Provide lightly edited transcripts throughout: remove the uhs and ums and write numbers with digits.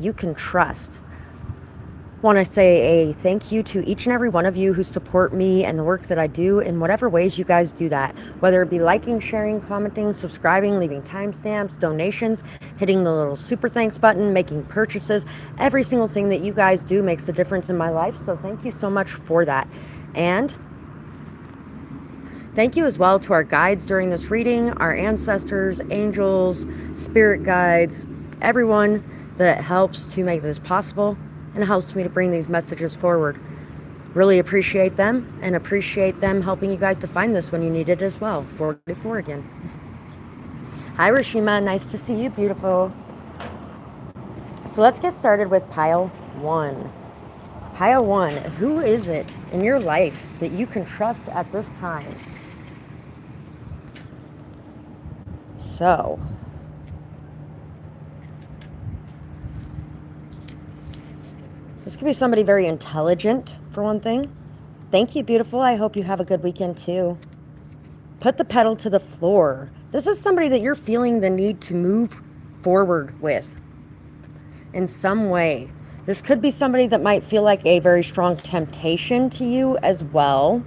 you can trust. Want to say a thank you to each and every one of you who support me and the work that I do in whatever ways you guys do that, whether it be liking, sharing, commenting, subscribing, leaving timestamps, donations, hitting the little super thanks button, making purchases. Every single thing that you guys do makes a difference in my life, so thank you so much for that. And thank you as well to our guides during this reading, our ancestors, angels, spirit guides, everyone that helps to make this possible and helps me to bring these messages forward. Really appreciate them and appreciate them helping you guys to find this when you need it as well. 44 again. Hi, Rashima. Nice to see you, beautiful. So let's get started with pile 1. Pile 1, who is it in your life that you can trust at this time? So, this could be somebody very intelligent, for one thing. Thank you, beautiful. I hope you have a good weekend, too. Put the pedal to the floor. This is somebody that you're feeling the need to move forward with in some way. This could be somebody that might feel like a very strong temptation to you as well.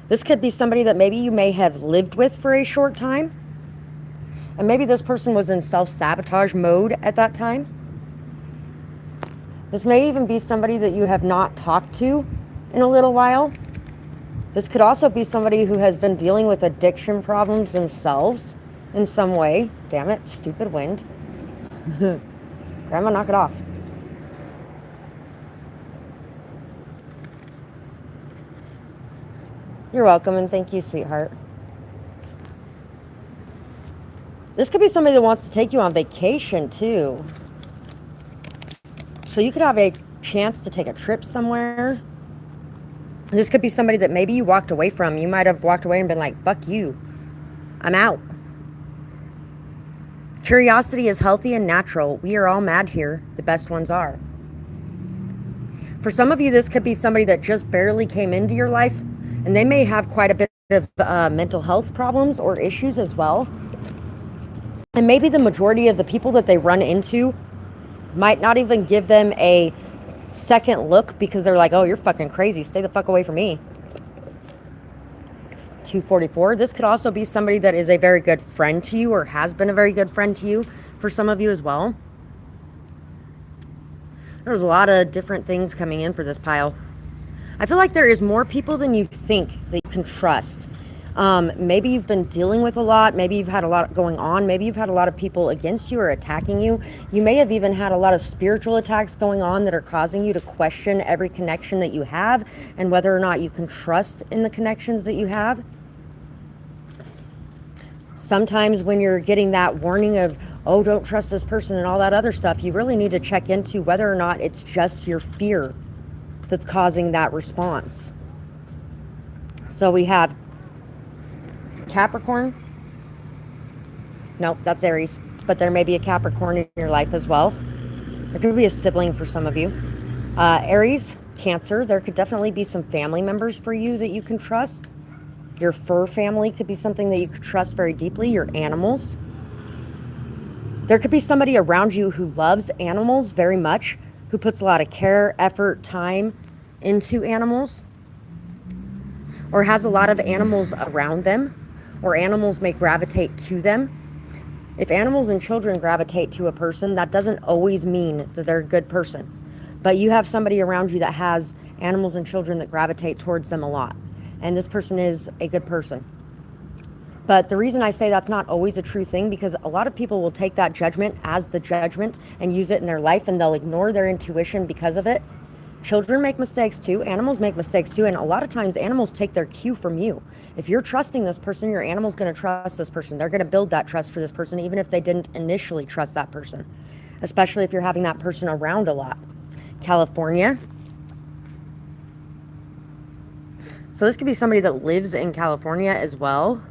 This could be somebody that maybe you may have lived with for a short time. And maybe this person was in self-sabotage mode at that time. This may even be somebody that you have not talked to in a little while. This could also be somebody who has been dealing with addiction problems themselves in some way. Damn it, stupid wind. Grandma, knock it off. You're welcome, and thank you, sweetheart. This could be somebody that wants to take you on vacation, too. So you could have a chance to take a trip somewhere. This could be somebody that maybe you walked away from. You might have walked away and been like, fuck you. I'm out. Curiosity is healthy and natural. We are all mad here. The best ones are. For some of you, this could be somebody that just barely came into your life, and they may have quite a bit of mental health problems or issues as well. And maybe the majority of the people that they run into might not even give them a second look because they're like, oh, you're fucking crazy. Stay the fuck away from me. 244. This could also be somebody that is a very good friend to you or has been a very good friend to you for some of you as well. There's a lot of different things coming in for this pile. I feel like there is more people than you think that you can trust. Maybe you've been dealing with a lot. Maybe you've had a lot going on. Maybe you've had a lot of people against you or attacking you. You may have even had a lot of spiritual attacks going on that are causing you to question every connection that you have and whether or not you can trust in the connections that you have. Sometimes when you're getting that warning of, oh, don't trust this person and all that other stuff, you really need to check into whether or not it's just your fear that's causing that response. So we have Capricorn. Nope, that's Aries. But there may be a Capricorn in your life as well. There could be a sibling for some of you. Aries, Cancer. There could definitely be some family members for you that you can trust. Your fur family could be something that you could trust very deeply. Your animals. There could be somebody around you who loves animals very much, who puts a lot of care, effort, time into animals, or has a lot of animals around them, or animals may gravitate to them. If animals and children gravitate to a person, that doesn't always mean that they're a good person. But you have somebody around you that has animals and children that gravitate towards them a lot. And this person is a good person. But the reason I say that's not always a true thing, because a lot of people will take that judgment as the judgment and use it in their life, and they'll ignore their intuition because of it. Children make mistakes too. Animals make mistakes too. And a lot of times animals take their cue from you. If you're trusting this person, your animal's going to trust this person. They're going to build that trust for this person, even if they didn't initially trust that person, especially if you're having that person around a lot. California. So this could be somebody that lives in California as well.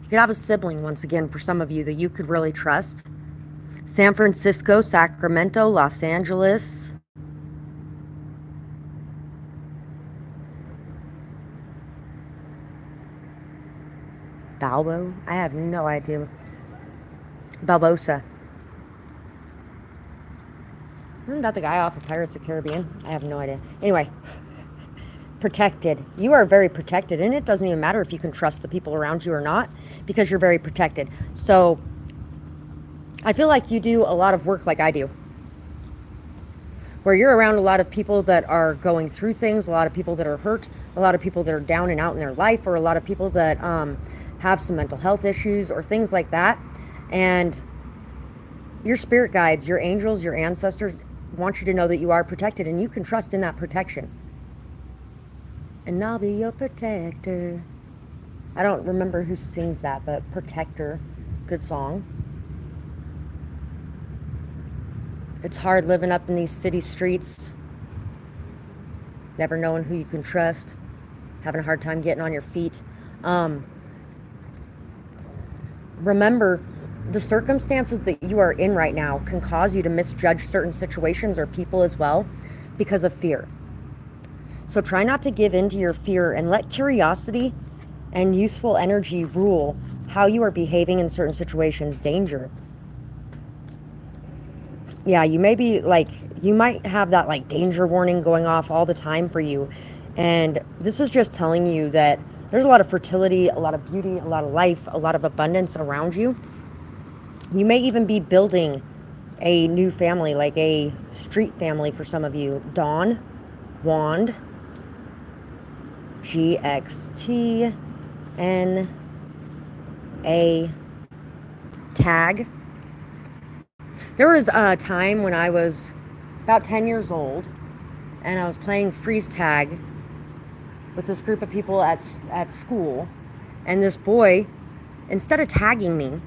You could have a sibling, once again, for some of you that you could really trust. San Francisco, Sacramento, Los Angeles. Balbo? I have no idea. Barbosa. Isn't that the guy off of Pirates of the Caribbean? I have no idea. Anyway, protected. You are very protected, and it doesn't even matter if you can trust the people around you or not, because you're very protected. So I feel like you do a lot of work like I do, where you're around a lot of people that are going through things, a lot of people that are hurt, a lot of people that are down and out in their life, or a lot of people that have some mental health issues or things like that. And your spirit guides, your angels, your ancestors want you to know that you are protected, and you can trust in that protection. And I'll be your protector. I don't remember who sings that, but Protector, good song. It's hard living up in these city streets, never knowing who you can trust, having a hard time getting on your feet. Remember, the circumstances that you are in right now can cause you to misjudge certain situations or people as well because of fear. So try not to give in to your fear, and let curiosity and useful energy rule how you are behaving in certain situations. Danger. Yeah, you may be like, you might have that like danger warning going off all the time for you. And this is just telling you that there's a lot of fertility, a lot of beauty, a lot of life, a lot of abundance around you. You may even be building a new family, like a street family for some of you. Dawn, Wand, GXTNA, tag. There was a time when I was about 10 years old, and I was playing freeze tag with this group of people at school, and this boy, instead of tagging me,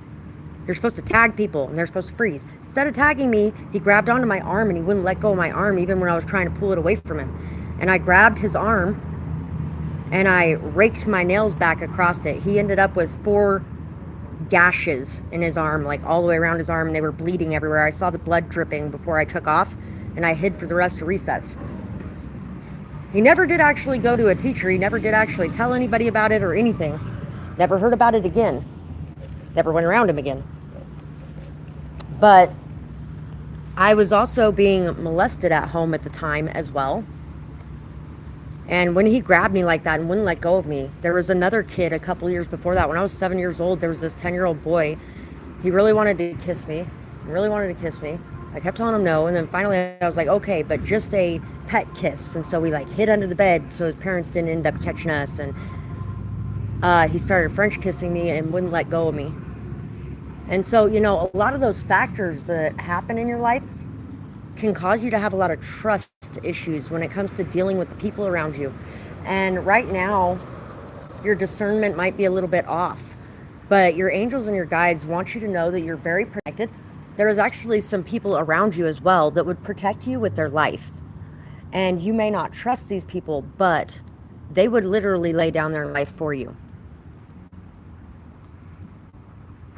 you're supposed to tag people and they're supposed to freeze. Instead of tagging me, he grabbed onto my arm, and he wouldn't let go of my arm even when I was trying to pull it away from him. And I grabbed his arm and I raked my nails back across it. He ended up with 4 gashes in his arm, like all the way around his arm, and they were bleeding everywhere. I saw the blood dripping before I took off, and I hid for the rest of recess. He never did actually go to a teacher. He never did actually tell anybody about it or anything. Never heard about it again. Never went around him again. But I was also being molested at home at the time as well. And when he grabbed me like that and wouldn't let go of me, there was another kid a couple years before that. When I was 7 years old, there was this 10-year-old boy. He really wanted to kiss me. I kept telling him no. And then finally I was like, okay, but just a pet kiss. And so we like hid under the bed so his parents didn't end up catching us. And he started French kissing me and wouldn't let go of me. And so, you know, a lot of those factors that happen in your life can cause you to have a lot of trust issues when it comes to dealing with the people around you. And right now, your discernment might be a little bit off, but your angels and your guides want you to know that you're very protected. There is actually some people around you as well that would protect you with their life. And you may not trust these people, but they would literally lay down their life for you.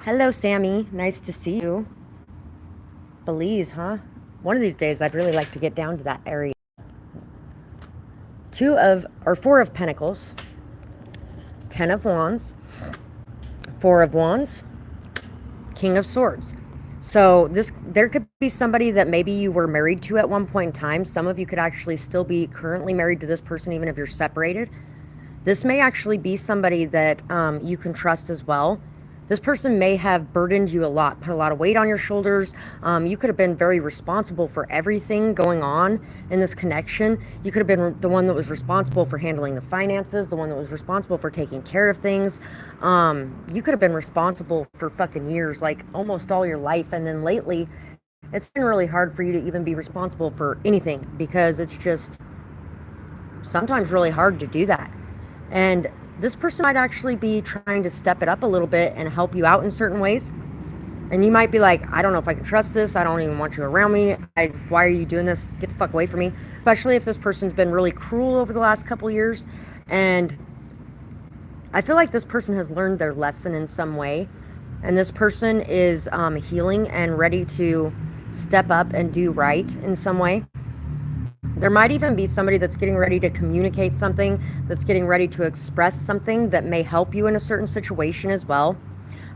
Hello, Sammy. Nice to see you. Belize, huh? One of these days, I'd really like to get down to that area. 4 of Pentacles, 10 of Wands, 4 of Wands, King of Swords. So there could be somebody that maybe you were married to at one point in time. Some of you could actually still be currently married to this person, even if you're separated. This may actually be somebody that you can trust as well. This person may have burdened you a lot, put a lot of weight on your shoulders. You could have been very responsible for everything going on in this connection. You could have been the one that was responsible for handling the finances, the one that was responsible for taking care of things. You could have been responsible for fucking years, like almost all your life. And then lately, it's been really hard for you to even be responsible for anything, because it's just sometimes really hard to do that. And this person might actually be trying to step it up a little bit and help you out in certain ways. And you might be like, I don't know if I can trust this. I don't even want you around me. Why are you doing this? Get the fuck away from me. Especially if this person's been really cruel over the last couple years. And I feel like this person has learned their lesson in some way. And this person is healing and ready to step up and do right in some way. There might even be somebody that's getting ready to communicate something, that's getting ready to express something that may help you in a certain situation as well.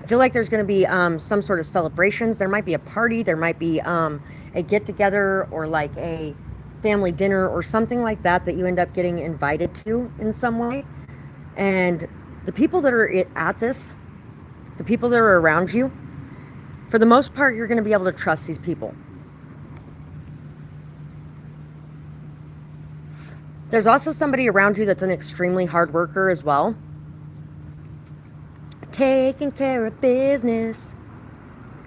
I feel like there's going to be some sort of celebrations. There might be a party. There might be a a get-together or like a family dinner or something like that that you end up getting invited to in some way. And the people that are at this, the people that are around you, for the most part, you're going to be able to trust these people. There's also somebody around you that's an extremely hard worker as well. Taking care of business.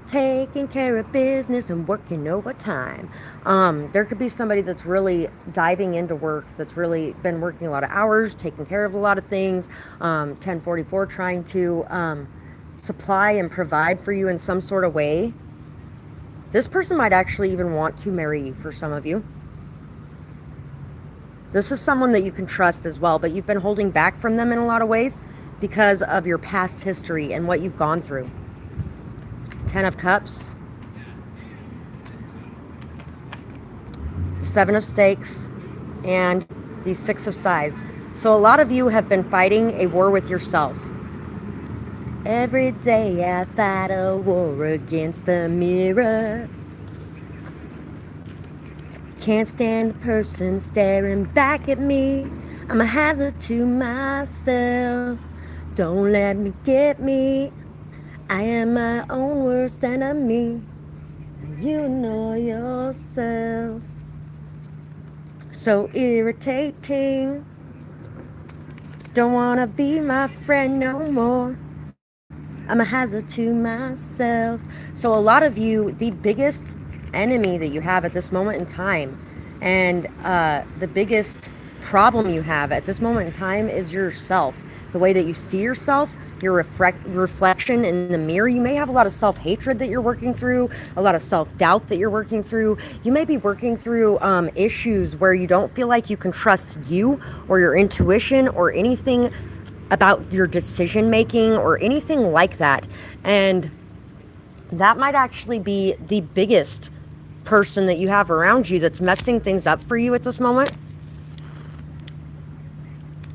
Taking care of business and working overtime. There could be somebody that's really diving into work, that's really been working a lot of hours, taking care of a lot of things, 1044, trying to supply and provide for you in some sort of way. This person might actually even want to marry you for some of you. This is someone that you can trust as well, but you've been holding back from them in a lot of ways because of your past history and what you've gone through. 10 of Cups, 7 of Stakes, and the 6 of Scythes. So a lot of you have been fighting a war with yourself. Every day I fight a war against the mirror. Can't stand a person staring back at me. I'm a hazard to myself. Don't let me get me. I am my own worst enemy. You know yourself. So irritating. Don't wanna be my friend no more. I'm a hazard to myself. So a lot of you, the biggest enemy that you have at this moment in time, and the biggest problem you have at this moment in time is yourself. The way that you see yourself, your reflection in the mirror. You may have a lot of self-hatred that you're working through, a lot of self-doubt that you're working through. You may be working through issues where you don't feel like you can trust you or your intuition or anything about your decision making or anything like that. And that might actually be the biggest person that you have around you that's messing things up for you at this moment.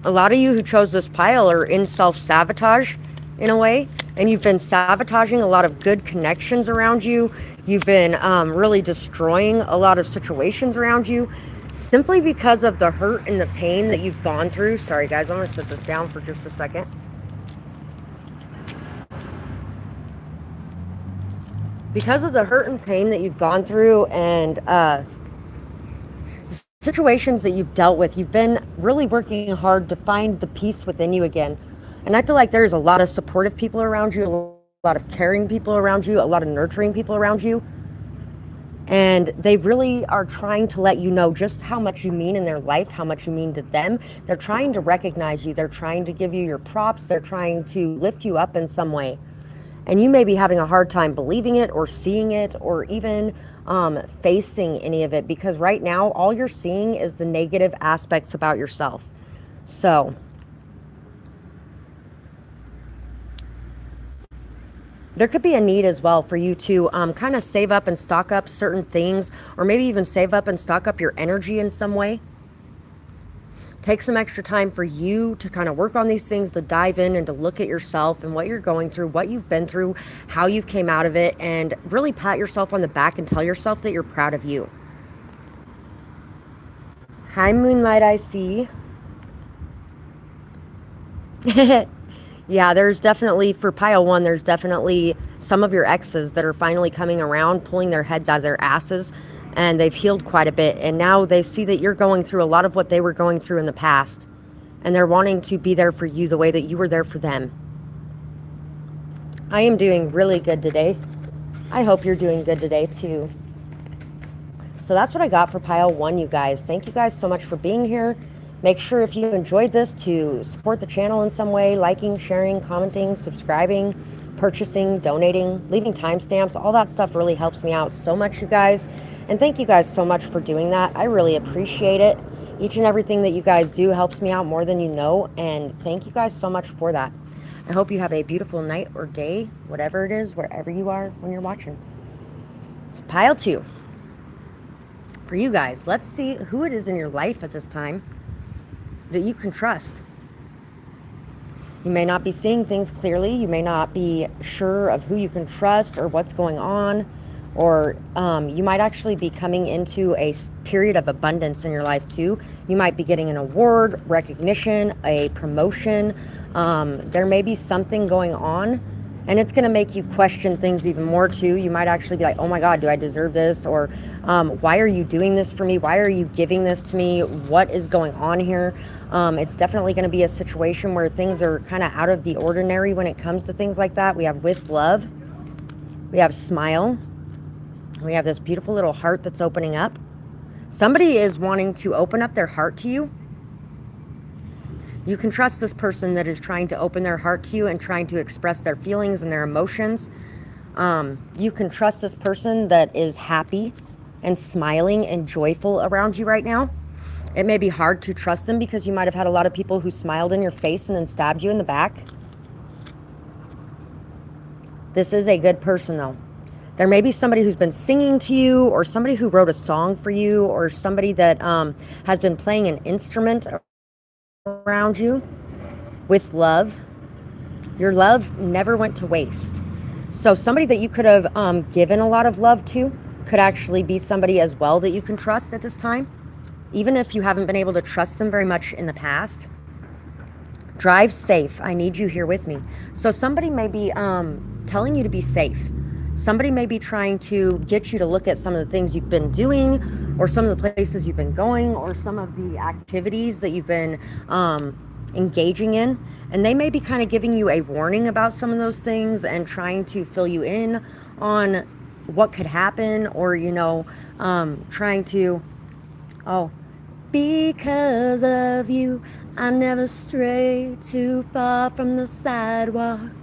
A lot of you who chose this pile are in self-sabotage in a way, and you've been sabotaging a lot of good connections around you. You've been really destroying a lot of situations around you simply because of the hurt and the pain that you've gone through. Sorry guys, I'm going to sit this down for just a second. Because of the hurt and pain that you've gone through and situations that you've dealt with, you've been really working hard to find the peace within you again. And I feel like there's a lot of supportive people around you, a lot of caring people around you, a lot of nurturing people around you. And they really are trying to let you know just how much you mean in their life, how much you mean to them. They're trying to recognize you. They're trying to give you your props. They're trying to lift you up in some way. And you may be having a hard time believing it or seeing it or even facing any of it, because right now all you're seeing is the negative aspects about yourself. So there could be a need as well for you to kind of save up and stock up certain things, or maybe even save up and stock up your energy in some way. Take some extra time for you to kind of work on these things, to dive in and to look at yourself and what you're going through, what you've been through, how you've came out of it, and really pat yourself on the back and tell yourself that you're proud of you. Hi, Moonlight, I see. Yeah, there's definitely, for pile 1, there's definitely some of your exes that are finally coming around, pulling their heads out of their asses, and they've healed quite a bit, and now they see that you're going through a lot of what they were going through in the past, and they're wanting to be there for you the way that you were there for them. I am doing really good today. I hope you're doing good today too. So that's what I got for pile 1, you guys. Thank you guys so much for being here. Make sure if you enjoyed this to support the channel in some way, liking, sharing, commenting, subscribing, purchasing, donating, leaving timestamps. All that stuff really helps me out so much, you guys. And thank you guys so much for doing that. I really appreciate it. Each and everything that you guys do helps me out more than you know. And thank you guys so much for that. I hope you have a beautiful night or day, whatever it is, wherever you are when you're watching. So pile 2. For you guys, let's see who it is in your life at this time that you can trust. You may not be seeing things clearly. You may not be sure of who you can trust or what's going on Or you might actually be coming into a period of abundance in your life too. You might be getting an award, recognition, a promotion. There may be something going on, and it's going to make you question things even more too. You might actually be like, oh my God, do I deserve this? Or why are you doing this for me? Why are you giving this to me? What is going on here? It's definitely going to be a situation where things are kind of out of the ordinary when it comes to things like that. We have with love. We have smile. We have this beautiful little heart that's opening up. Somebody is wanting to open up their heart to you. You can trust this person that is trying to open their heart to you and trying to express their feelings and their emotions. You can trust this person that is happy and smiling and joyful around you right now. It may be hard to trust them because you might have had a lot of people who smiled in your face and then stabbed you in the back. This is a good person though. There may be somebody who's been singing to you, or somebody who wrote a song for you, or somebody that has been playing an instrument around you with love. Your love never went to waste. So somebody that you could have given a lot of love to could actually be somebody as well that you can trust at this time, even if you haven't been able to trust them very much in the past. Drive safe. I need you here with me. So somebody may be telling you to be safe. Somebody may be trying to get you to look at some of the things you've been doing, or some of the places you've been going, or some of the activities that you've been engaging in. And they may be kind of giving you a warning about some of those things and trying to fill you in on what could happen, or, trying to, because of you, I never stray too far from the sidewalk.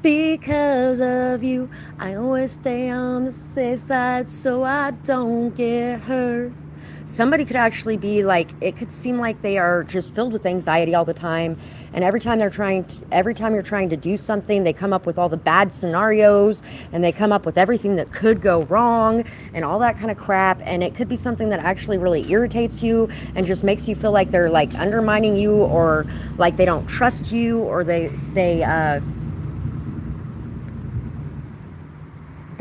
Because of you, I always stay on the safe side so I don't get hurt. Somebody could actually be like, it could seem like they are just filled with anxiety all the time. And every time you're trying to do something, they come up with all the bad scenarios, and they come up with everything that could go wrong and all that kind of crap. And it could be something that actually really irritates you and just makes you feel like they're like undermining you, or like they don't trust you, or they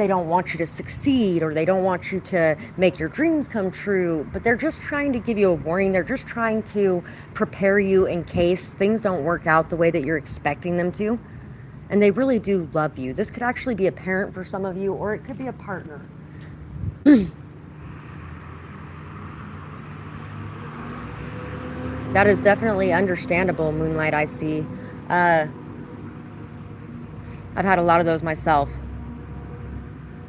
don't want you to succeed, or they don't want you to make your dreams come true, but they're just trying to give you a warning. They're just trying to prepare you in case things don't work out the way that you're expecting them to. And they really do love you. This could actually be a parent for some of you, or it could be a partner. That is definitely understandable, Moonlight, I see. I've had a lot of those myself.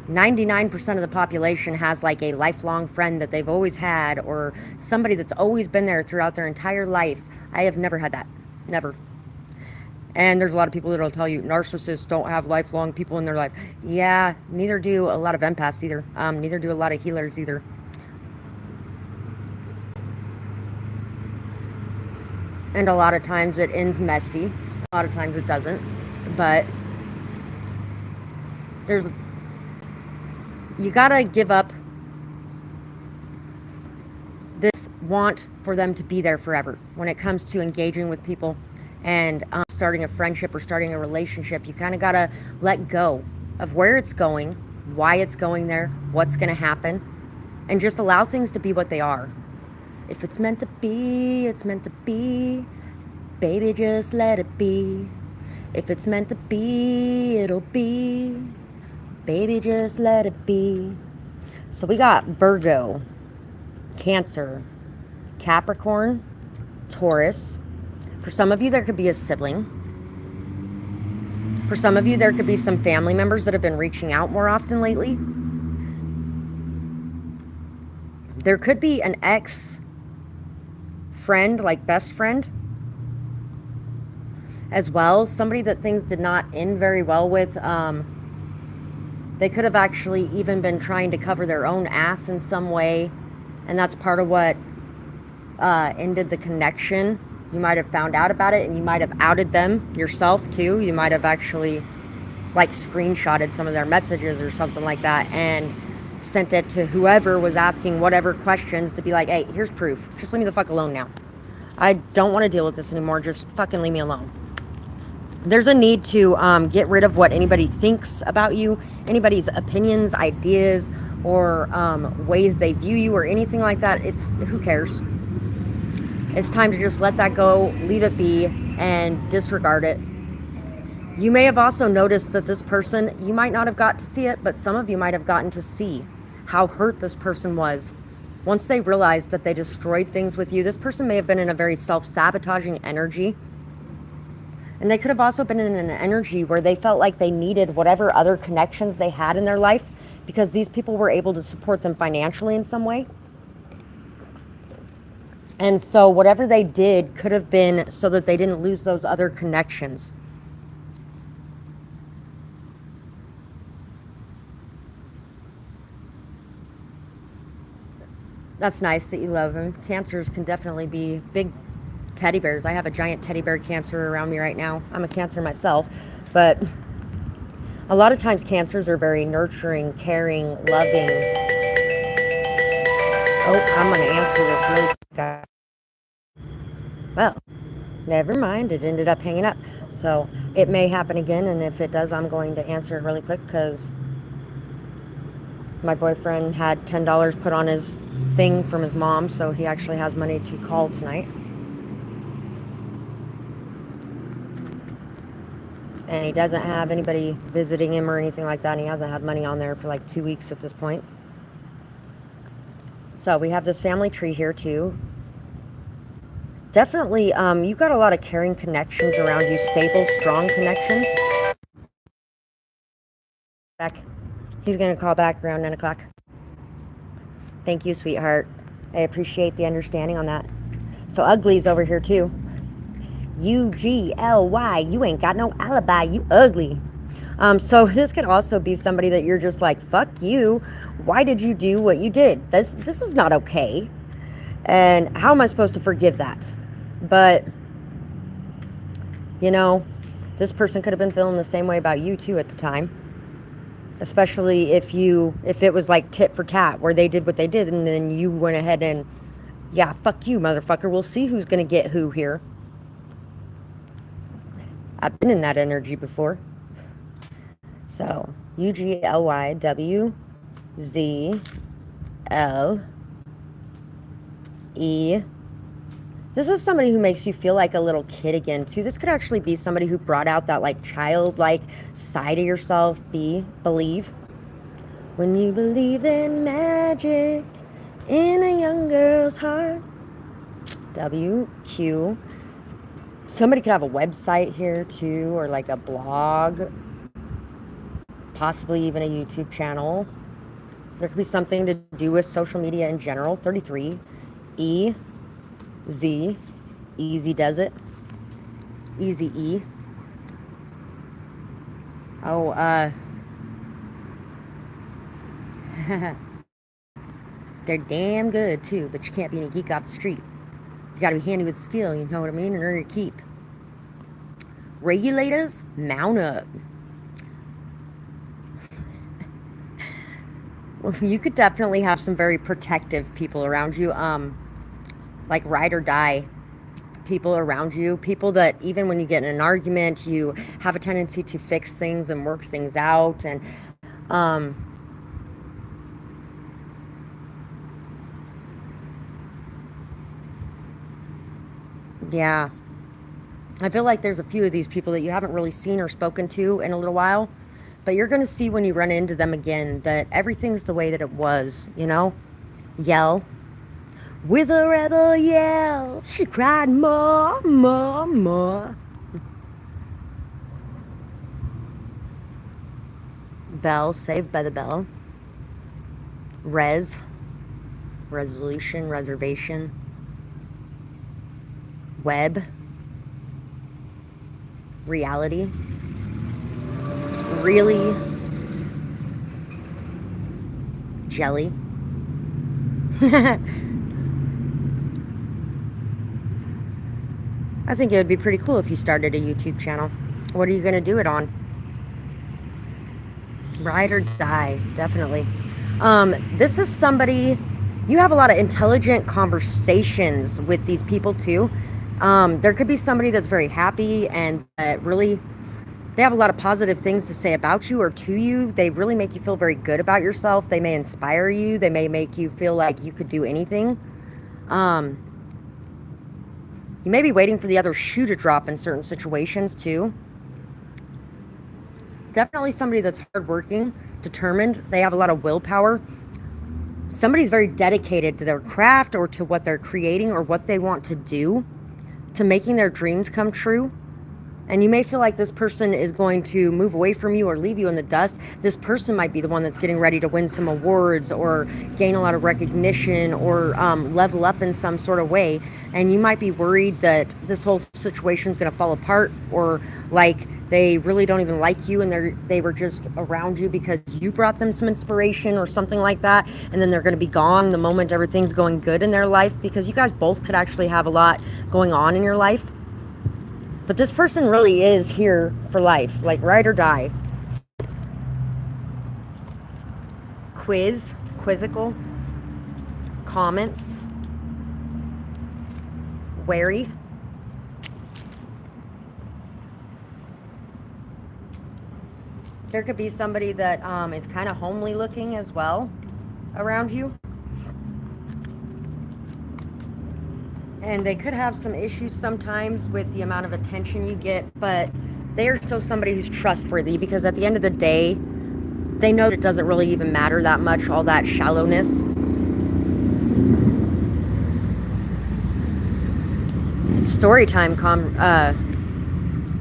99% of the population has like a lifelong friend that they've always had, or somebody that's always been there throughout their entire life. I have never had that. Never. And there's a lot of people that'll tell you narcissists don't have lifelong people in their life. Yeah, neither do a lot of empaths either. Neither do a lot of healers either. And a lot of times it ends messy. A lot of times it doesn't. But you gotta give up this want for them to be there forever. When it comes to engaging with people and starting a friendship or starting a relationship, you kind of gotta let go of where it's going, why it's going there, what's gonna happen, and just allow things to be what they are. If it's meant to be, it's meant to be. Baby, just let it be. If it's meant to be, it'll be. Baby, just let it be. So we got Virgo, Cancer, Capricorn, Taurus. For some of you, there could be a sibling. For some of you, there could be some family members that have been reaching out more often lately. There could be an ex-friend, like best friend, as well. Somebody that things did not end very well with. They could have actually even been trying to cover their own ass in some way. And that's part of what ended the connection. You might have found out about it, and you might have outed them yourself too. You might have actually like screenshotted some of their messages or something like that and sent it to whoever was asking whatever questions to be like, hey, here's proof. Just leave me the fuck alone now. I don't want to deal with this anymore. Just fucking leave me alone. There's a need to get rid of what anybody thinks about you, anybody's opinions, ideas, or ways they view you, or anything like that. It's who cares? It's time to just let that go, leave it be, and disregard it. You may have also noticed that this person, you might not have got to see it, but some of you might have gotten to see how hurt this person was. Once they realized that they destroyed things with you, this person may have been in a very self-sabotaging energy. And they could have also been in an energy where they felt like they needed whatever other connections they had in their life because these people were able to support them financially in some way. And so whatever they did could have been so that they didn't lose those other connections. That's nice that you love them. Cancers can definitely be big teddy bears. I have a giant teddy bear Cancer around me right now. I'm a Cancer myself, but a lot of times Cancers are very nurturing, caring, loving. Oh, I'm going to answer this really quick. Well, never mind. It ended up hanging up. So it may happen again, and if it does, I'm going to answer it really quick because my boyfriend had $10 put on his thing from his mom, so he actually has money to call tonight. And he doesn't have anybody visiting him or anything like that, and he hasn't had money on there for like 2 weeks at this point. So we have this family tree here too. Definitely, you've got a lot of caring connections around you, stable, strong connections. Back. He's going to call back around 9 o'clock. Thank you, sweetheart. I appreciate the understanding on that. So Ugly's over here too. UGLY. You ain't got no alibi. You ugly. So this could also be somebody that you're just like, fuck you. Why did you do what you did? This is not okay. And how am I supposed to forgive that? But, you know, this person could have been feeling the same way about you too at the time. Especially if it was like tit for tat, where they did what they did and then you went ahead and, yeah, fuck you, motherfucker. We'll see who's going to get who here. I've been in that energy before. So, UGLYWZLE. This is somebody who makes you feel like a little kid again, too. This could actually be somebody who brought out that, like, childlike side of yourself. Believe. When you believe in magic in a young girl's heart. WQ. Somebody could have a website here, too, or, like, a blog. Possibly even a YouTube channel. There could be something to do with social media in general. 33. Z. Easy does it. Easy E. Oh, they're damn good too, but you can't be any geek off the street. You gotta be handy with steel, you know what I mean, and earn your keep. Regulators, mount up. Well, you could definitely have some very protective people around you. Like ride or die people around you, people that even when you get in an argument, you have a tendency to fix things and work things out. And yeah, I feel like there's a few of these people that you haven't really seen or spoken to in a little while, but you're going to see when you run into them again that everything's the way that it was, you know. Yell. With a rebel yell, she cried more, more, more. Bell, Saved by the Bell. Resolution, reservation. Web. Reality. Really. Jelly. I think it would be pretty cool if you started a YouTube channel. What are you going to do it on? Ride or die, definitely. This is somebody, you have a lot of intelligent conversations with these people too. There could be somebody that's very happy and that really They have a lot of positive things to say about you or to you. They really make you feel very good about yourself. They may inspire you. They may make you feel like you could do anything. You may be waiting for the other shoe to drop in certain situations too. Definitely somebody that's hardworking, determined. They have a lot of willpower. Somebody's very dedicated to their craft or to what they're creating or what they want to do, to making their dreams come true. And you may feel like this person is going to move away from you or leave you in the dust. This person might be the one that's getting ready to win some awards or gain a lot of recognition or level up in some sort of way. And you might be worried that this whole situation is going to fall apart, or like they really don't even like you and they were just around you because you brought them some inspiration or something like that. And then they're going to be gone the moment everything's going good in their life, because you guys both could actually have a lot going on in your life. But this person really is here for life, like ride or die. Quizzical, comments, wary. There could be somebody that is kind of homely looking as well around you. And they could have some issues sometimes with the amount of attention you get, but they are still somebody who's trustworthy, because at the end of the day, they know it doesn't really even matter that much, all that shallowness. StoryTime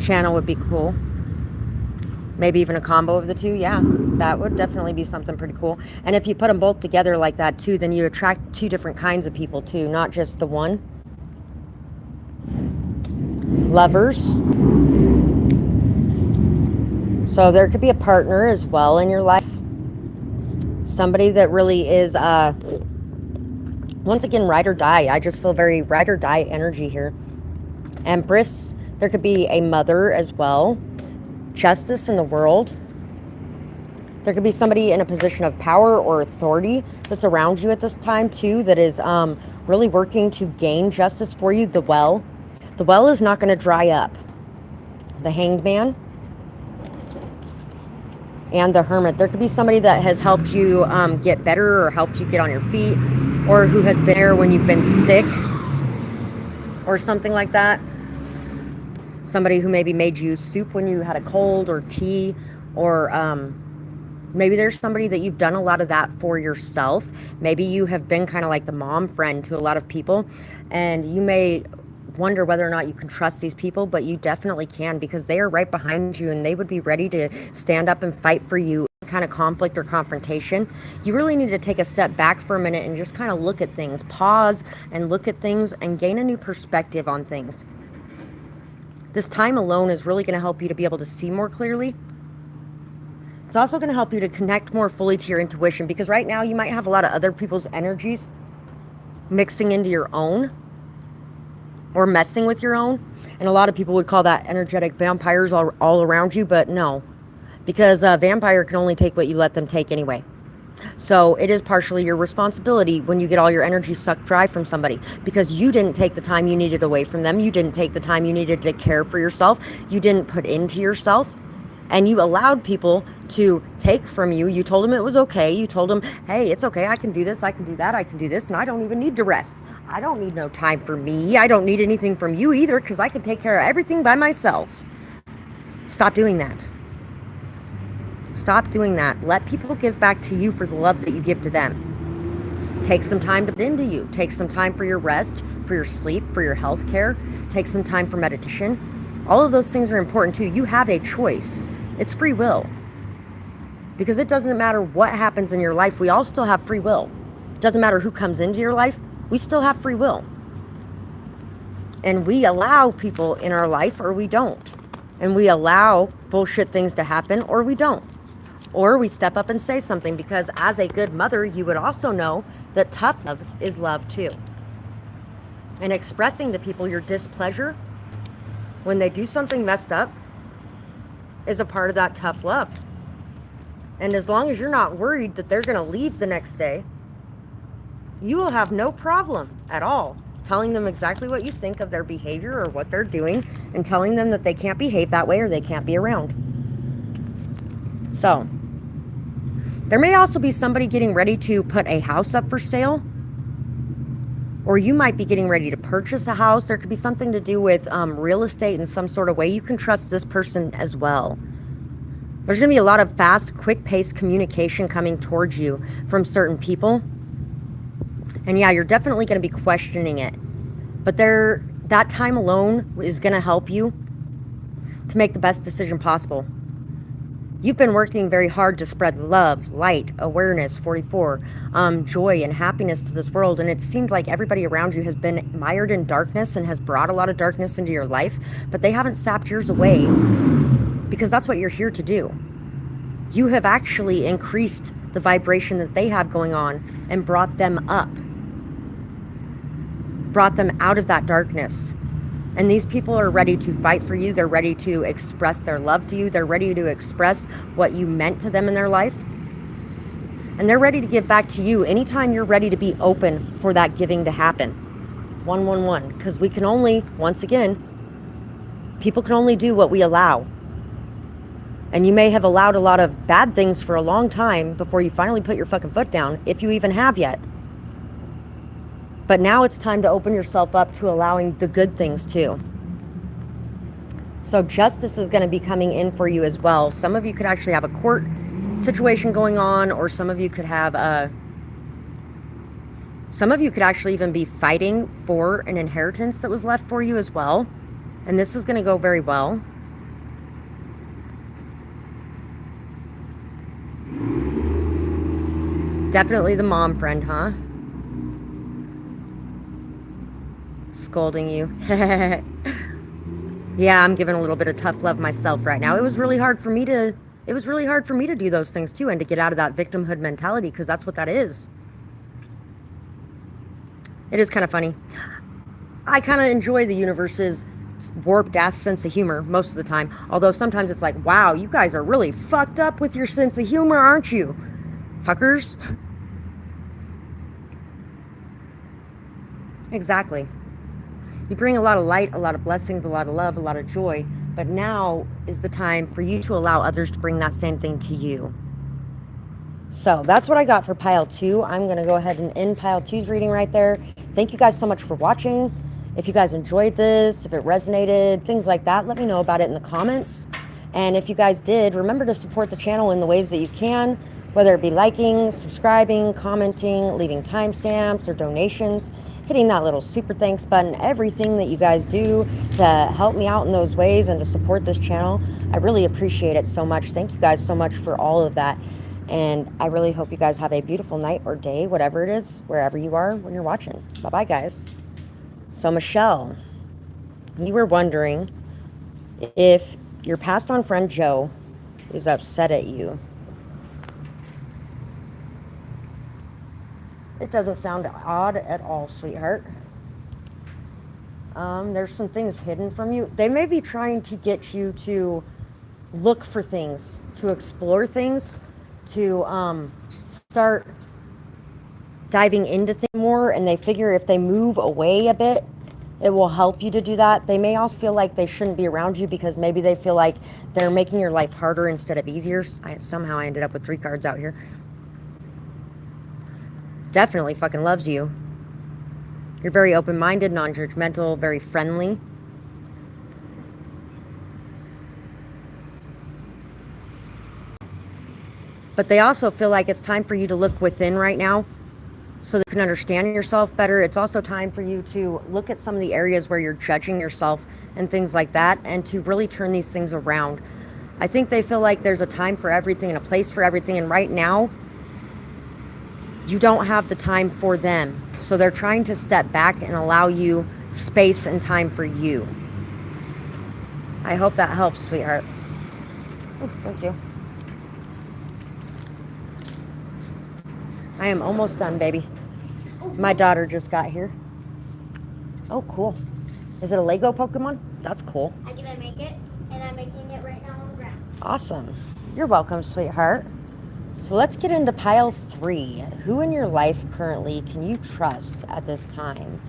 channel would be cool. Maybe even a combo of the two. Yeah, that would definitely be something pretty cool. And if you put them both together like that too, then you attract two different kinds of people too, not just the one. Lovers. So there could be a partner as well in your life. Somebody that really is, once again, ride or die. I just feel very ride or die energy here. Empress. There could be a mother as well. Justice in the world. There could be somebody in a position of power or authority that's around you at this time too, that is really working to gain justice for you. The well. The well is not going to dry up. The Hanged Man. And the Hermit. There could be somebody that has helped you get better, or helped you get on your feet, or who has been there when you've been sick or something like that. Somebody who maybe made you soup when you had a cold, or tea, or maybe there's somebody that you've done a lot of that for yourself. Maybe you have been kind of like the mom friend to a lot of people, and you may wonder whether or not you can trust these people, but you definitely can, because they are right behind you and they would be ready to stand up and fight for you. Kind of conflict or confrontation, you really need to take a step back for a minute and just kind of look at things, pause and look at things and gain a new perspective on things. This time alone is really going to help you to be able to see more clearly. It's also going to help you to connect more fully to your intuition, because right now you might have a lot of other people's energies mixing into your own, or messing with your own. And a lot of people would call that energetic vampires all around you, but no, because a vampire can only take what you let them take anyway. So it is partially your responsibility when you get all your energy sucked dry from somebody, because you didn't take the time you needed away from them. You didn't take the time you needed to care for yourself. You didn't put into yourself, and you allowed people to take from you. You told them it was okay. You told them, hey, it's okay. I can do this. I can do that. I can do this. And I don't even need to rest. I don't need no time for me. I don't need anything from you either, because I can take care of everything by myself. Stop doing that. Stop doing that. Let people give back to you for the love that you give to them. Take some time to put into you. Take some time for your rest, for your sleep, for your health care. Take some time for meditation. All of those things are important too. You have a choice. It's free will. Because it doesn't matter what happens in your life, we all still have free will. It doesn't matter who comes into your life, we still have free will. And we allow people in our life, or we don't. And we allow bullshit things to happen, or we don't. Or we step up and say something, because as a good mother, you would also know that tough love is love too. And expressing to people your displeasure when they do something messed up is a part of that tough love. And as long as you're not worried that they're going to leave the next day, you will have no problem at all telling them exactly what you think of their behavior or what they're doing, and telling them that they can't behave that way or they can't be around. So, there may also be somebody getting ready to put a house up for sale, or you might be getting ready to purchase a house. There could be something to do with real estate in some sort of way. You can trust this person as well. There's going to be a lot of fast, quick-paced communication coming towards you from certain people. And yeah, you're definitely going to be questioning it. But that time alone is going to help you to make the best decision possible. You've been working very hard to spread love, light, awareness, 44, joy and happiness to this world. And it seems like everybody around you has been mired in darkness and has brought a lot of darkness into your life, but they haven't sapped yours away, because that's what you're here to do. You have actually increased the vibration that they have going on and brought them up, brought them out of that darkness. And these people are ready to fight for you. They're ready to express their love to you. They're ready to express what you meant to them in their life. And they're ready to give back to you anytime you're ready to be open for that giving to happen. 111. Because we can only, once again, people can only do what we allow. And you may have allowed a lot of bad things for a long time before you finally put your fucking foot down, if you even have yet. But now it's time to open yourself up to allowing the good things too. So justice is going to be coming in for you as well. Some of you could actually have a court situation going on, or some of you could have some of you could actually even be fighting for an inheritance that was left for you as well. And this is going to go very well. Definitely the mom friend, huh? Scolding you. Yeah, I'm giving a little bit of tough love myself right now. It was really hard for me to do those things too, and to get out of that victimhood mentality, because that's what that is. It is kind of funny. I kind of enjoy the universe's warped ass sense of humor most of the time, although sometimes it's like, wow, you guys are really fucked up with your sense of humor, aren't you, fuckers? Exactly. You bring a lot of light, a lot of blessings, a lot of love, a lot of joy. But now is the time for you to allow others to bring that same thing to you. So that's what I got for pile 2. I'm going to go ahead and end pile 2's reading right there. Thank you guys so much for watching. If you guys enjoyed this, if it resonated, things like that, let me know about it in the comments. And if you guys did, remember to support the channel in the ways that you can, whether it be liking, subscribing, commenting, leaving timestamps or donations, hitting that little super thanks button, everything that you guys do to help me out in those ways and to support this channel. I really appreciate it so much. Thank you guys so much for all of that. And I really hope you guys have a beautiful night or day, whatever it is, wherever you are when you're watching. Bye-bye, guys. So, Michelle, you were wondering if your passed on friend Joe is upset at you. It doesn't sound odd at all, sweetheart. There's some things hidden from you. They may be trying to get you to look for things, to explore things, to start diving into things more, and they figure if they move away a bit, it will help you to do that. They may also feel like they shouldn't be around you because maybe they feel like they're making your life harder instead of easier. Somehow I ended up with 3 cards out here. Definitely fucking loves you. You're very open-minded, non-judgmental, very friendly. But they also feel like it's time for you to look within right now so that you can understand yourself better. It's also time for you to look at some of the areas where you're judging yourself and things like that, and to really turn these things around. I think they feel like there's a time for everything and a place for everything, and right now, you don't have the time for them. So they're trying to step back and allow you space and time for you. I hope that helps, sweetheart. Oh, thank you. I am almost done, baby. My daughter just got here. Oh, cool. Is it a Lego Pokemon? That's cool. I get to make it, and I'm making it right now on the ground. Awesome. You're welcome, sweetheart. So let's get into pile 3. Who in your life currently can you trust at this time?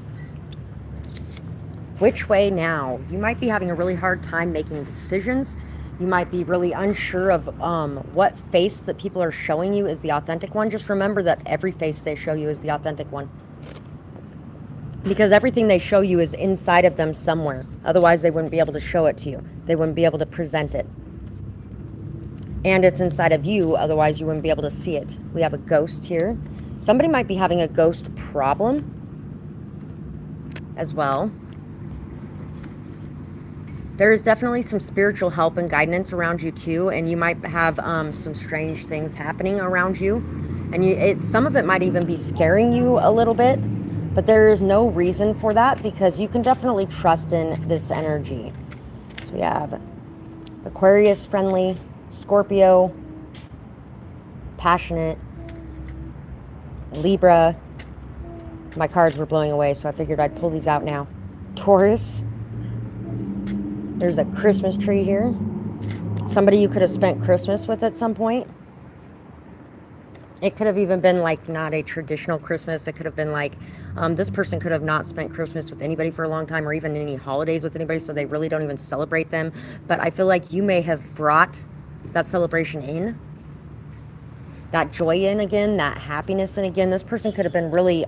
Which way now? You might be having a really hard time making decisions. You might be really unsure of what face that people are showing you is the authentic one. Just remember that every face they show you is the authentic one. Because everything they show you is inside of them somewhere. Otherwise, they wouldn't be able to show it to you. They wouldn't be able to present it. And it's inside of you. Otherwise, you wouldn't be able to see it. We have a ghost here. Somebody might be having a ghost problem as well. There is definitely some spiritual help and guidance around you too, and you might have some strange things happening around you, and some of it might even be scaring you a little bit, but there is no reason for that because you can definitely trust in this energy. So we have Aquarius friendly, Scorpio, passionate, Libra. My cards were blowing away, so I figured I'd pull these out now. Taurus. There's a Christmas tree here. Somebody you could have spent Christmas with at some point. It could have even been like not a traditional Christmas. It could have been like this person could have not spent Christmas with anybody for a long time or even any holidays with anybody, so they really don't even celebrate them. But I feel like you may have brought that celebration in, that joy in again, that happiness in again. This person could have been really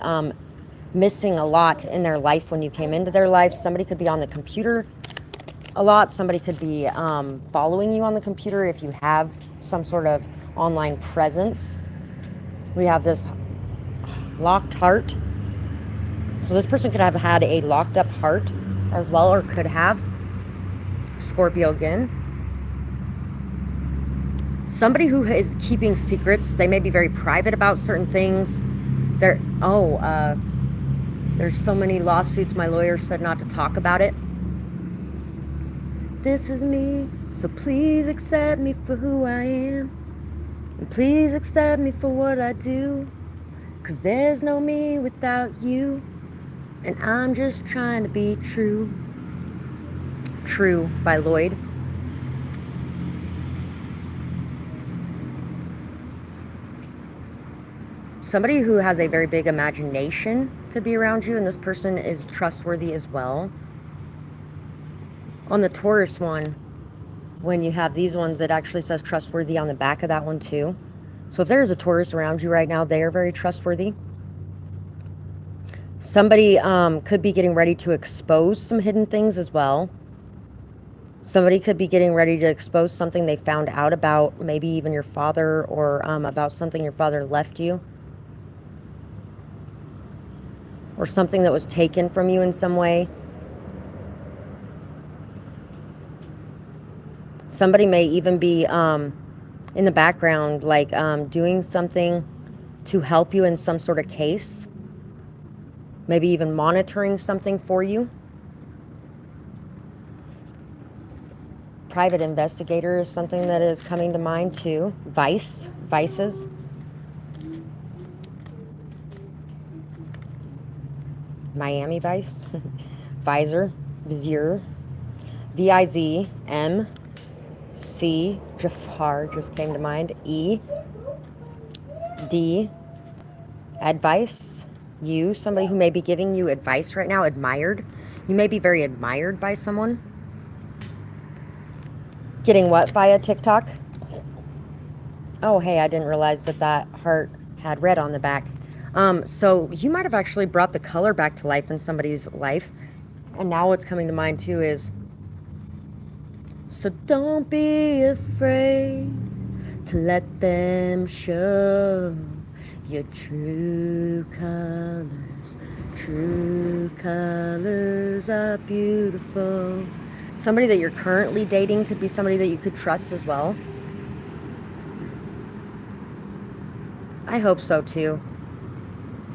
missing a lot in their life when you came into their life. Somebody could be on the computer a lot. Somebody could be following you on the computer if you have some sort of online presence. We have this locked heart. So this person could have had a locked up heart as well, or could have. Scorpio again. Somebody who is keeping secrets. They may be very private about certain things. There's so many lawsuits. My lawyer said not to talk about it. This is me, so please accept me for who I am. And please accept me for what I do. 'Cause there's no me without you. And I'm just trying to be true. True by Lloyd. Somebody who has a very big imagination could be around you, and this person is trustworthy as well. On the Taurus one, when you have these ones, it actually says trustworthy on the back of that one too. So if there's a Taurus around you right now, they are very trustworthy. Somebody could be getting ready to expose some hidden things as well. Somebody could be getting ready to expose something they found out about, maybe even your father, or about something your father left you. Or something that was taken from you in some way. Somebody may even be in the background, like doing something to help you in some sort of case. Maybe even monitoring something for you. Private investigator is something that is coming to mind too. Vices. Miami Vice. Vizier. VIZM. C, Jafar just came to mind. E, D, advice. You, somebody who may be giving you advice right now, admired. You may be very admired by someone. Getting what via TikTok? Oh, hey, I didn't realize that heart had red on the back. So you might have actually brought the color back to life in somebody's life. And now what's coming to mind too is, so don't be afraid to let them show your true colors. True colors are beautiful. Somebody that you're currently dating could be somebody that you could trust as well. I hope so too.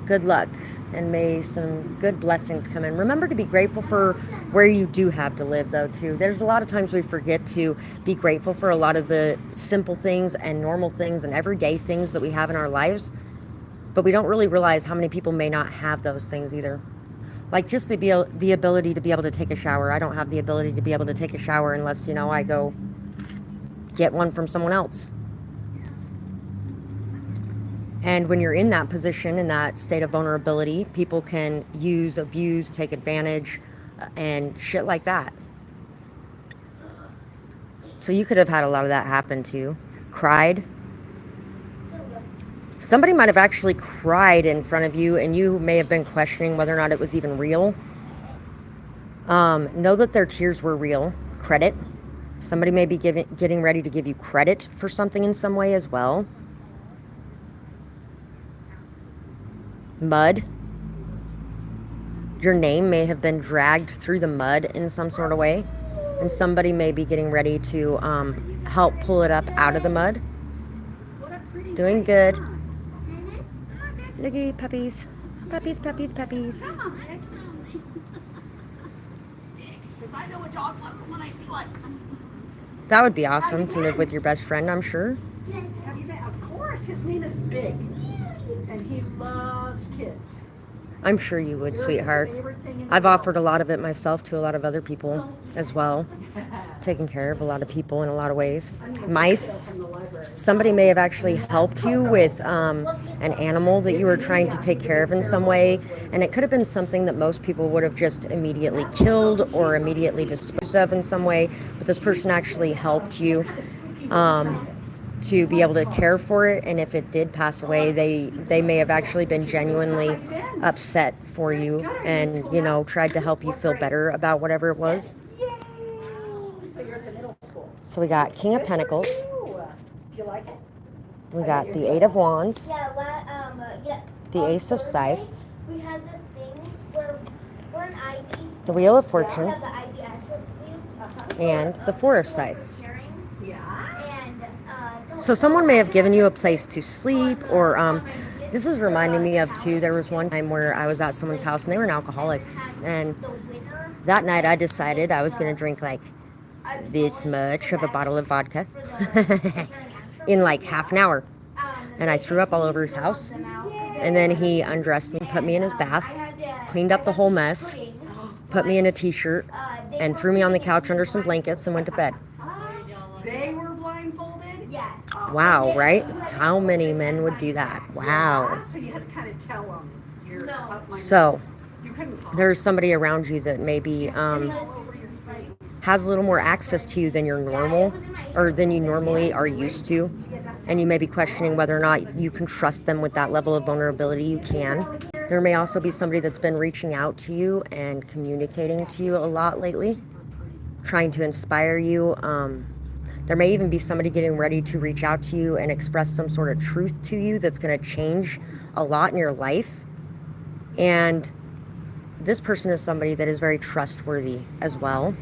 Good luck, and may some good blessings come in. Remember to be grateful for where you do have to live though too. There's a lot of times we forget to be grateful for a lot of the simple things and normal things and everyday things that we have in our lives, but we don't really realize how many people may not have those things either. Like just the ability to be able to take a shower. I don't have the ability to be able to take a shower unless, I go get one from someone else. And when you're in that position, in that state of vulnerability, people can use, abuse, take advantage and shit like that. So you could have had a lot of that happen to you. Cried. Somebody might have actually cried in front of you, and you may have been questioning whether or not it was even real. Know that their tears were real. Credit. Somebody may be getting ready to give you credit for something in some way as well. Mud. Your name may have been dragged through the mud in some sort of way. And somebody may be getting ready to help pull it up out of the mud. Doing good. Looky, puppies. Puppies, puppies, puppies. I know a dog lover when I see one. That would be awesome to live with your best friend, I'm sure. Have you been? Of course, his name is Big, and he loves kids. I'm sure you would, sweetheart. I've offered a lot of it myself to a lot of other people as well. Taking care of a lot of people in a lot of ways. Mice. Somebody may have actually helped you with an animal that you were trying to take care of in some way. And it could have been something that most people would have just immediately killed or immediately disposed of in some way. But this person actually helped you to be able to care for it. And if it did pass away, they may have actually been genuinely upset for you and, you know, tried to help you feel better about whatever it was. So we got King of Pentacles. We got the Eight of Wands. The Ace of Scythes. We had this thing where we're an ID. The Wheel of Fortune. We have the ID access to you. And the Four of Scythes. And So someone may have given you a place to sleep, or this is reminding me of too, there was one time where I was at someone's house and they were an alcoholic, and that night I decided I was going to drink like this much of a bottle of vodka in like half an hour, and I threw up all over his house, and then he undressed me, put me in his bath, cleaned up the whole mess, put me in a t-shirt, and threw me on the couch under some blankets and went to bed. They were blindfolded? yeah. Wow, right? How many men would do that? Wow. So you had to kind of tell them. You're up my So nose. You couldn't talk. there's somebody around you that maybe All over your face. has a little more access to you than you're normal, or than you normally are used to, and you may be questioning whether or not you can trust them with that level of vulnerability. You can. There may also be somebody that's been reaching out to you and communicating to you a lot lately, trying to inspire you. There may even be somebody getting ready to reach out to you and express some sort of truth to you that's going to change a lot in your life. And this person is somebody that is very trustworthy as well.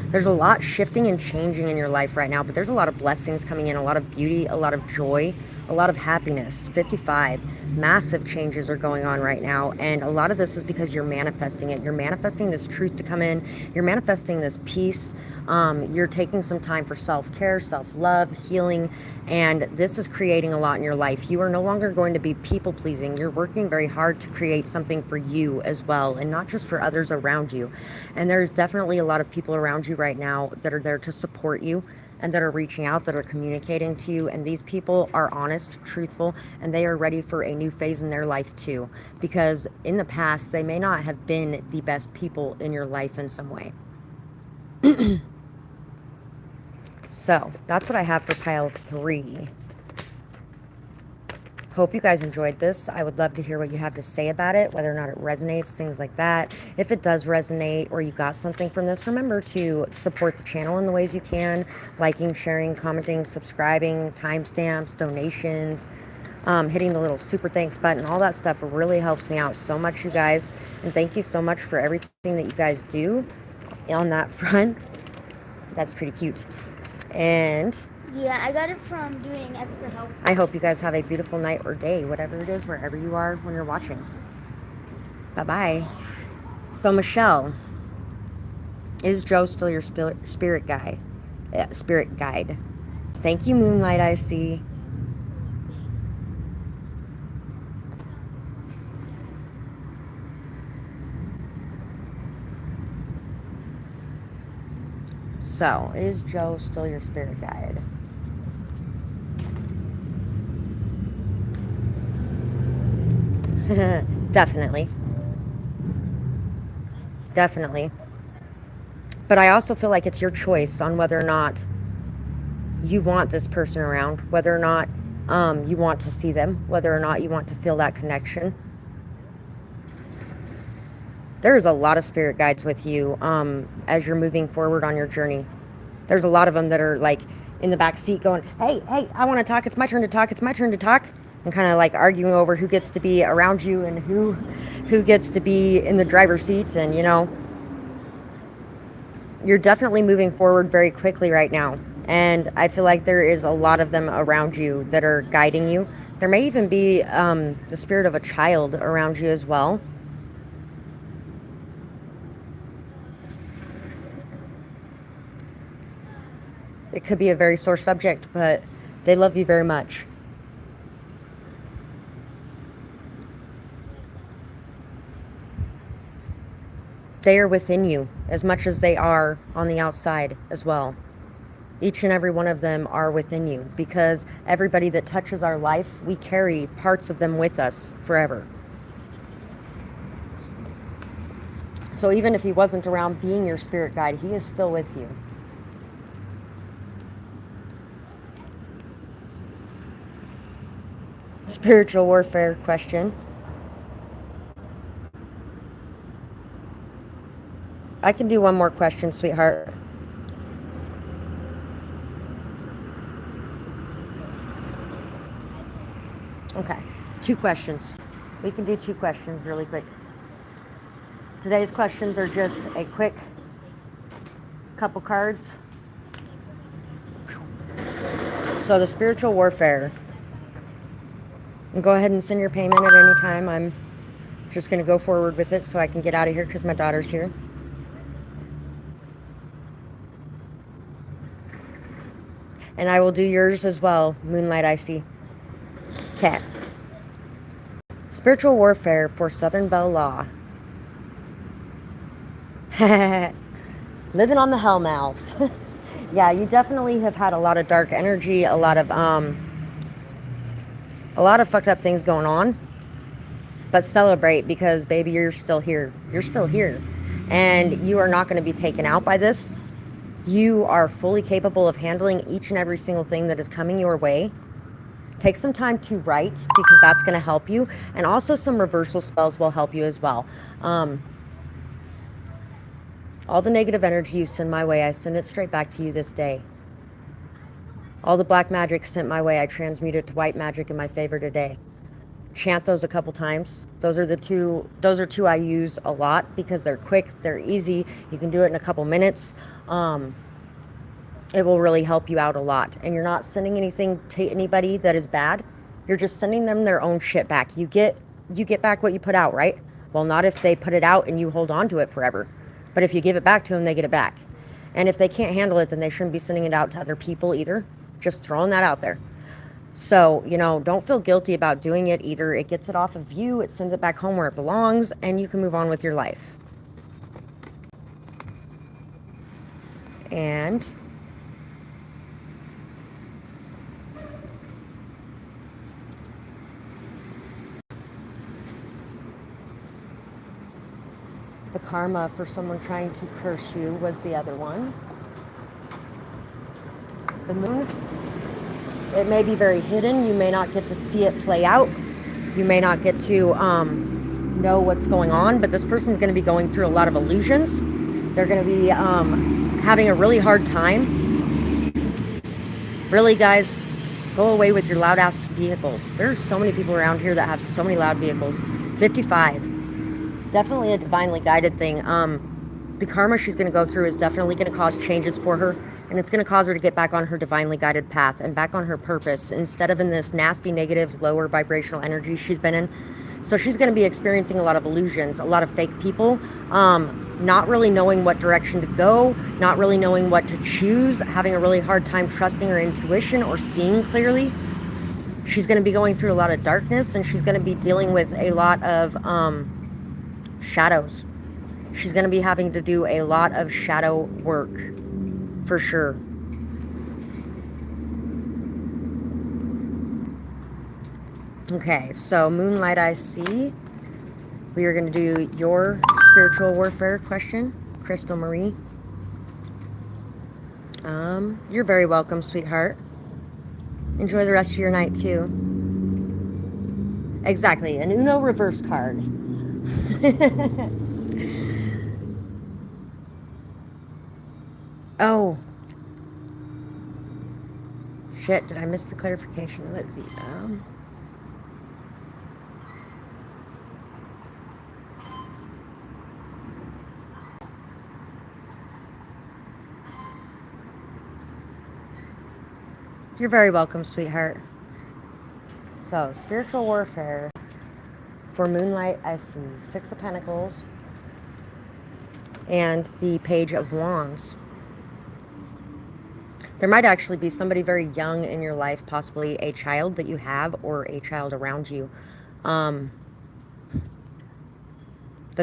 There's a lot shifting and changing in your life right now, but there's a lot of blessings coming in, a lot of beauty, a lot of joy, a lot of happiness. 55, massive changes are going on right now, and a lot of this is because you're manifesting it. You're manifesting this truth to come in. You're manifesting this peace. You're taking some time for self-care, self-love, healing, and this is creating a lot in your life. You are no longer going to be people-pleasing. You're working very hard to create something for you as well, and not just for others around you. And there's definitely a lot of people around you right now that are there to support you and that are reaching out, that are communicating to you. And these people are honest, truthful, and they are ready for a new phase in their life too. Because in the past, they may not have been the best people in your life in some way. So that's what I have for pile 3. Hope you guys enjoyed this. I would love to hear what you have to say about it, whether or not it resonates, things like that. If it does resonate or you got something from this, remember to support the channel in the ways you can. Liking, sharing, commenting, subscribing, timestamps, donations, hitting the little super thanks button. All that stuff really helps me out so much, you guys. And thank you so much for everything that you guys do on that front. That's pretty cute. And Yeah, I got it from doing extra help. I hope you guys have a beautiful night or day, whatever it is, wherever you are when you're watching. Bye-bye. So, Michelle, is Joe still your spirit guide? Spirit guide. Thank you, Moonlight I see. So, is Joe still your spirit guide? Definitely. Definitely. But I also feel like it's your choice on whether or not you want this person around, whether or not you want to see them, whether or not you want to feel that connection. There's a lot of spirit guides with you as you're moving forward on your journey. There's a lot of them that are like in the back seat going, hey, I want to talk. It's my turn to talk. It's my turn to talk. And kind of like arguing over who gets to be around you and who gets to be in the driver's seat. And, you know, you're definitely moving forward very quickly right now. And I feel like there is a lot of them around you that are guiding you. There may even be the spirit of a child around you as well. It could be a very sore subject, but they love you very much. They are within you as much as they are on the outside as well. Each and every one of them are within you, because everybody that touches our life, we carry parts of them with us forever. So even if he wasn't around being your spirit guide, he is still with you. Spiritual warfare question. I can do one more question, sweetheart. Okay, 2 questions. We can do 2 questions really quick. Today's questions are just a quick couple cards. So the spiritual warfare. And go ahead and send your payment at any time. I'm just going to go forward with it so I can get out of here because my daughter's here. And I will do yours as well, Moonlight Icy. Okay. Spiritual warfare for Southern Belle Law. Living on the Hellmouth. Yeah, you definitely have had a lot of dark energy, a lot of fucked up things going on. But celebrate, because baby, you're still here. You're still here. And you are not going to be taken out by this. You are fully capable of handling each and every single thing that is coming your way. Take some time to write, because that's going to help you. And also some reversal spells will help you as well. All the negative energy you send my way, I send it straight back to you this day. All the black magic sent my way, I transmute it to white magic in my favor today. Chant those a couple times. Those are two I use a lot because they're quick, they're easy. You can do it in a couple minutes. It will really help you out a lot. And you're not sending anything to anybody that is bad. You're just sending them their own shit back. You get back what you put out, right? Well, not if they put it out and you hold on to it forever. But if you give it back to them, they get it back. And if they can't handle it, then they shouldn't be sending it out to other people either. Just throwing that out there. So, you know, don't feel guilty about doing it either. It gets it off of you, it sends it back home where it belongs, and you can move on with your life. And the karma for someone trying to curse you was the other one. The moon. It may be very hidden. You may not get to see it play out. You may not get to know what's going on, but this person's going to be going through a lot of illusions. They're going to be having a really hard time. Really, guys, go away with your loud-ass vehicles. There's so many people around here that have so many loud vehicles. 55. Definitely a divinely guided thing. The karma she's going to go through is definitely going to cause changes for her. And it's going to cause her to get back on her divinely guided path and back on her purpose instead of in this nasty, negative, lower vibrational energy she's been in. So she's going to be experiencing a lot of illusions, a lot of fake people, not really knowing what direction to go, not really knowing what to choose, having a really hard time trusting her intuition or seeing clearly. She's going to be going through a lot of darkness, and she's going to be dealing with a lot of shadows. She's going to be having to do a lot of shadow work. For sure. Okay, so Moonlight I see. We are going to do your spiritual warfare question, Crystal Marie. You're very welcome, sweetheart. Enjoy the rest of your night too. Exactly, an Uno reverse card. Oh. Shit, did I miss the clarification? Let's see. You're very welcome, sweetheart. So, spiritual warfare for Moonlight Esty, Six of Pentacles, and the Page of Wands. There might actually be somebody very young in your life, possibly a child that you have or a child around you, that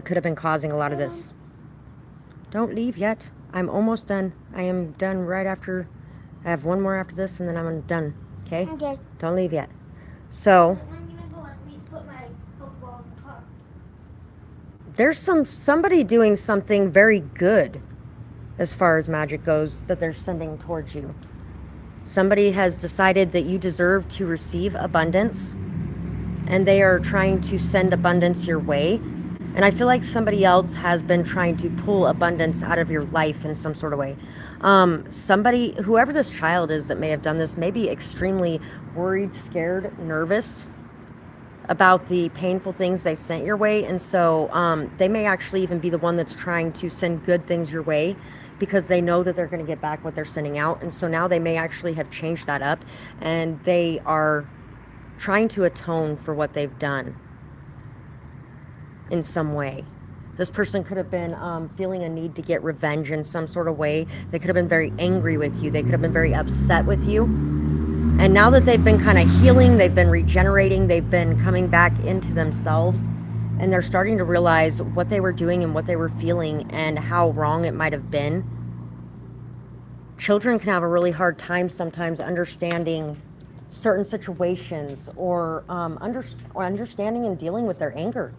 could have been causing a lot of this. Don't leave yet. I'm almost done. I am done right after. I have one more after this, and then I'm done. Okay? Okay. Don't leave yet. So, I'm gonna go at least put my football in the car. there's somebody doing something very good as far as magic goes that they're sending towards you. Somebody has decided that you deserve to receive abundance, and they are trying to send abundance your way. And I feel like somebody else has been trying to pull abundance out of your life in some sort of way. Somebody, whoever this child is that may have done this, may be extremely worried, scared, nervous about the painful things they sent your way. And so they may actually even be the one that's trying to send good things your way, because they know that they're going to get back what they're sending out. And so now they may actually have changed that up, and they are trying to atone for what they've done in some way. This person could have been feeling a need to get revenge in some sort of way. They could have been very angry with you. They could have been very upset with you. And now that they've been kind of healing, they've been regenerating, they've been coming back into themselves, and they're starting to realize what they were doing and what they were feeling and how wrong it might have been. Children can have a really hard time sometimes understanding certain situations, or understanding and dealing with their anger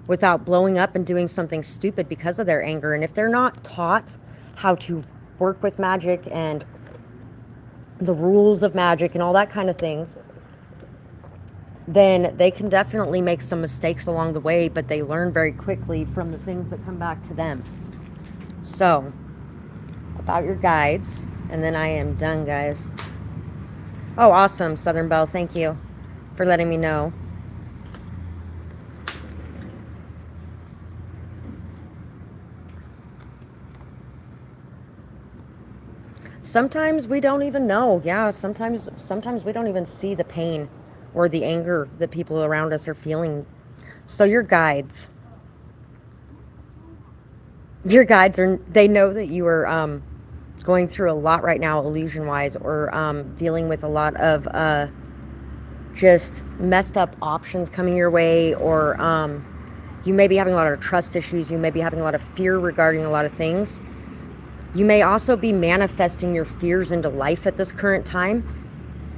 without blowing up and doing something stupid because of their anger. And if they're not taught how to work with magic and the rules of magic and all that kind of things, then they can definitely make some mistakes along the way, but they learn very quickly from the things that come back to them. So, about your guides, and then I am done, guys. Oh, awesome, Southern Belle. Thank you for letting me know. Sometimes we don't even know. Yeah, sometimes we don't even see the pain or the anger that people around us are feeling. So your guides they know that you are going through a lot right now, illusion-wise, or dealing with a lot of just messed up options coming your way, or you may be having a lot of trust issues. You may be having a lot of fear regarding a lot of things. You may also be manifesting your fears into life at this current time.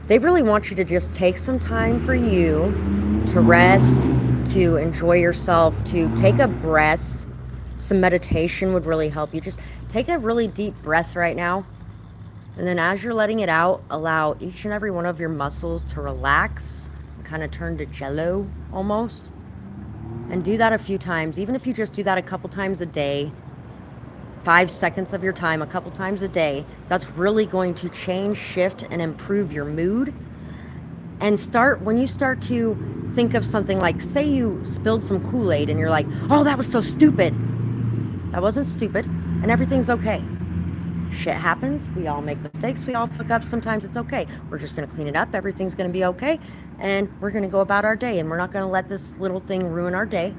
They really want you to just take some time for you to rest, to enjoy yourself, to take a breath. Some meditation would really help you. Just take a really deep breath right now. And then as you're letting it out, allow each and every one of your muscles to relax and kind of turn to jello almost. And do that a few times. Even if you just do that a couple times a day, 5 seconds of your time, a couple times a day, that's really going to change, shift, and improve your mood. And when you start to think of something like, say you spilled some Kool-Aid and you're like, oh, that was so stupid. That wasn't stupid, and everything's okay. Shit happens. We all make mistakes. We all fuck up. Sometimes it's okay. We're just going to clean it up. Everything's going to be okay. And we're going to go about our day, and we're not going to let this little thing ruin our day.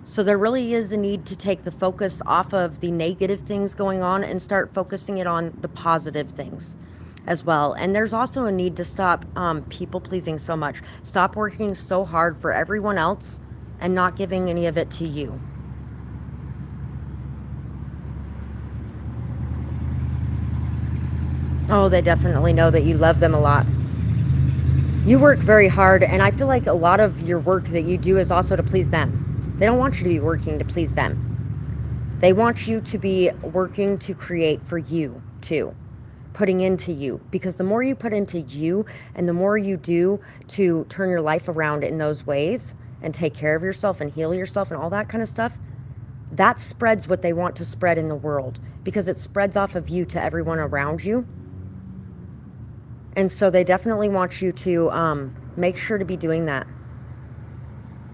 So there really is a need to take the focus off of the negative things going on and start focusing it on the positive things as well. And there's also a need to stop people pleasing so much. Stop working so hard for everyone else and not giving any of it to you. Oh, they definitely know that you love them a lot. You work very hard, and I feel like a lot of your work that you do is also to please them. They don't want you to be working to please them. They want you to be working to create for you too, putting into you. Because the more you put into you and the more you do to turn your life around in those ways and take care of yourself and heal yourself and all that kind of stuff, that spreads what they want to spread in the world, because it spreads off of you to everyone around you. And so they definitely want you to make sure to be doing that.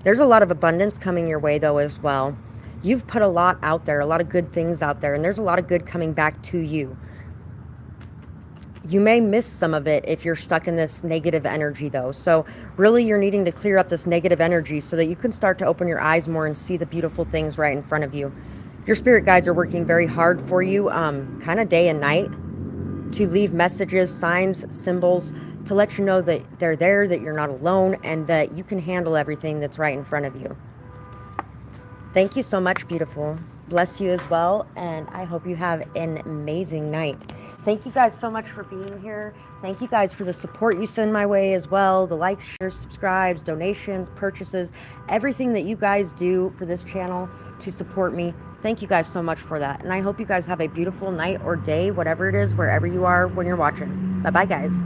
There's a lot of abundance coming your way though as well. You've put a lot out there, a lot of good things out there, and there's a lot of good coming back to you. You may miss some of it if you're stuck in this negative energy though. So really you're needing to clear up this negative energy so that you can start to open your eyes more and see the beautiful things right in front of you. Your spirit guides are working very hard for you, kind of day and night, to leave messages, signs, symbols, to let you know that they're there, that you're not alone, and that you can handle everything that's right in front of you. Thank you so much, beautiful. Bless you as well, and I hope you have an amazing night. Thank you guys so much for being here. Thank you guys for the support you send my way as well. The likes, shares, subscribes, donations, purchases, everything that you guys do for this channel to support me. Thank you guys so much for that. And I hope you guys have a beautiful night or day, whatever it is, wherever you are when you're watching. Bye-bye, guys.